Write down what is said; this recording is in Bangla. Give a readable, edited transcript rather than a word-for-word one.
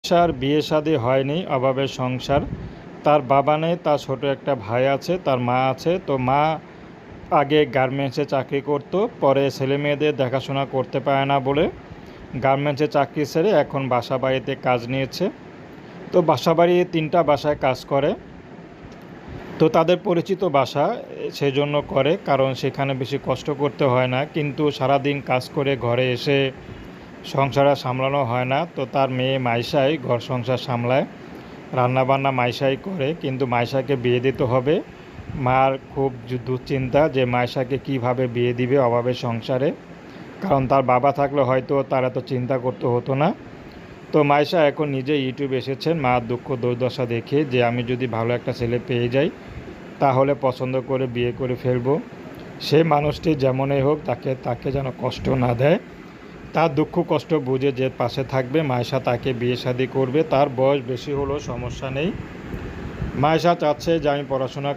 মায়েশার বিয়ে শাদী হয়নি, অভাবের সংসার। তার বাবা নেই, তার ছোট একটা ভাই আছে, তার মা আছে। তো মা আগে গার্মেন্টসে চাকরি করত, পরে ছেলে মেয়েদের দেখাশোনা করতে পারে না বলে গার্মেন্টসে চাকরি ছেড়ে এখন বাসা বাড়িতে কাজ নিয়েছে। তো বাসা বাড়ি 3টা বাসায় কাজ করে। তো তাদের পরিচিত বাসা, সেই জন্য করে, কারণ সেখানে বেশি কষ্ট করতে হয় না। কিন্তু সারাদিন কাজ করে ঘরে এসে সংসার আর সামলানো হয় না। তো তার মেয়ে মাইশাই ঘর সংসার সামলায়, রান্নাবান্না মাইশাই করে। কিন্তু মাইশাকে বিয়ে দিতে হবে। মার খুব দুশ্চিন্তা যে মাইশাকে কিভাবে বিয়ে দিবে অভাবের সংসারে, কারণ তার বাবা থাকলে হয়তো তার এত চিন্তা করতে হতো না। তো মাইশা এখন নিজে ইউটিউবে এসেছেন মার দুঃখ দুর্দশা দেখে, যে আমি যদি ভালো একটা ছেলে পেয়ে যাই তাহলে পছন্দ করে বিয়ে করে ফেলবো। সে মানুষটি যেমনই হোক তাকে তাকে যেন কষ্ট না দেয়, তার দুঃখ কষ্ট বুঝে যে পাশে থাকবে। মাইশা তাকে বিয়ে শাদী করবে, তার বয়স বেশি হলেও সমস্যা নেই। মাইশা চাচ্ছে যে আমি পড়াশোনা